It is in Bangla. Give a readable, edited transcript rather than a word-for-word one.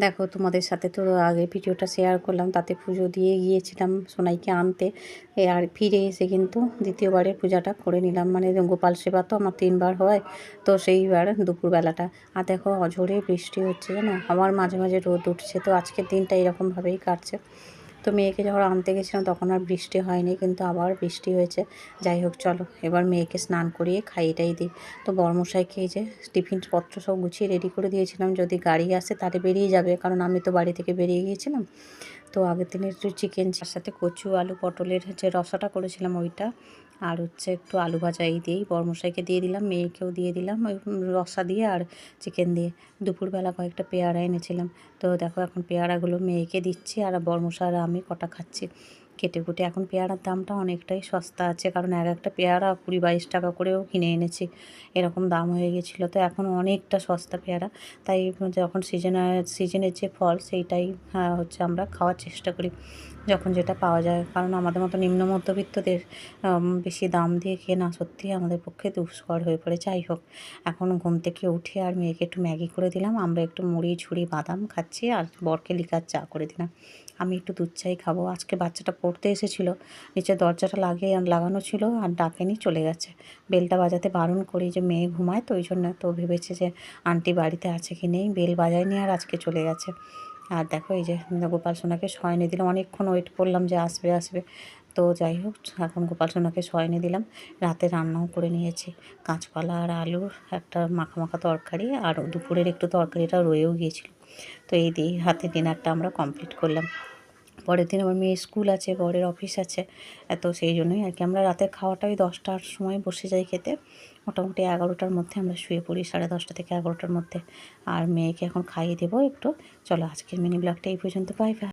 দেখো, তোমাদের সাথে তো আগে ভিডিওটা শেয়ার করলাম, তাতে পুজো দিয়ে গিয়েছিলাম সোনাইকে আনতে। আর ফিরে এসে কিন্তু দ্বিতীয়বারের পূজাটা করে নিলাম। মানে গোপাল সেবা তো আমার 3বার হয়, তো সেইবার দুপুরবেলাটা। আর দেখো, অঝোরে বৃষ্টি হচ্ছে, জানো, আবার মাঝে মাঝে রোদ উঠছে। তো আজকের দিনটা এরকমভাবেই কাটছে। তো মেয়েকে যখন আনতে গেছিলাম তখন আর বৃষ্টি হয়নি, কিন্তু আবার বৃষ্টি হয়েছে। যাই হোক, চলো এবার মেয়েকে স্নান করিয়ে খাইয়েটাই দিই। তো বড়মশাইকে এই যে টিফিন পত্র সব গুছিয়ে রেডি করে দিয়েছিলাম, যদি গাড়ি আসে তাহলে বেরিয়ে যাবে, কারণ আমি তো বাড়ি থেকে বেরিয়ে গিয়েছিলাম। তো আগের দিনের একটু চিকেন, তার সাথে কচু আলু পটলের যে রসাটা করেছিলাম ওইটা, আর হচ্ছে একটু আলু ভাজা, এই দিয়েই বড়মশাইকে দিয়ে দিলাম, মেয়েকেও দিয়ে দিলাম ওই রসা দিয়ে আর চিকেন দিয়ে। দুপুরবেলা কয়েকটা পেয়ারা এনেছিলাম। তো দেখো, এখন পেয়ারাগুলো মেয়েকে দিচ্ছি, আর বড়মশাই আর আমি কটা খাচ্ছি কেটে কুটে। এখন পেয়ারার দামটা অনেকটাই সস্তা আছে, কারণ এক একটা পেয়ারা 20-22 টাকা করেও কিনে এনেছি, এরকম দাম হয়ে গেছিলো। তো এখন অনেকটা সস্তা পেয়ারা, তাই যখন সিজনের যে ফল সেইটাই হচ্ছে আমরা খাওয়ার চেষ্টা করি, যখন যেটা পাওয়া যায়। কারণ আমাদের মতো নিম্ন মধ্যবিত্তদের বেশি দাম দিয়ে কেনা সত্যিই আমাদের পক্ষে দুষ্কর হয়ে পড়ে। যাই হোক, এখন ঘুম থেকে উঠে আর মেয়েকে একটু ম্যাগি করে দিলাম, আমরা একটু মুড়ি ঝুড়ি বাদাম খাচ্ছি, আর বরকে লিকার চা করে দিলাম। আমি একটু দুধ চাই খাবো। আজকে বাচ্চাটা পড়তে এসেছিলো, নিচে দরজাটা লাগানো ছিল আর ডাকেনি, চলে গেছে। বেলটা বাজাতে বারণ করি, যে মেয়ে ঘুমায় তো ওই জন্য। তো ভেবেছে যে আন্টি বাড়িতে আছে কি নেই, বেল বাজায়নি আর আজকে চলে গেছে। আর দেখো, এই যে গোপাল সোনাকে শয়নে দিলাম, অনেকক্ষণ ওয়েট করলাম যে আসবে আসবে। তো যাই হোক, এখন গোপাল সোনাকে শয়নে দিলাম। রাতে রান্নাও করে নিয়েছি, কাঁচকলা আর আলুর একটা মাখা মাখা তরকারি, আর দুপুরের একটু তরকারিটা রয়েও গিয়েছিল। তো এই দিয়ে হাতে ডিনারটা আমরা কমপ্লিট করলাম। পরের দিন আমার মেয়ের স্কুল আছে, বরের অফিস আছে, তো সেই জন্যই আর কি আমরা রাতের খাওয়াটা ওই 10টার সময় বসে যাই খেতে। মোটামুটি 11টার মধ্যে আমরা শুয়ে পড়ি, 10:30 থেকে 11টার মধ্যে। আর মেয়েকে এখন খাইয়ে দেবো একটু। চলো, আজকের মিনি ব্লগটা এই পর্যন্ত, বাই বাই।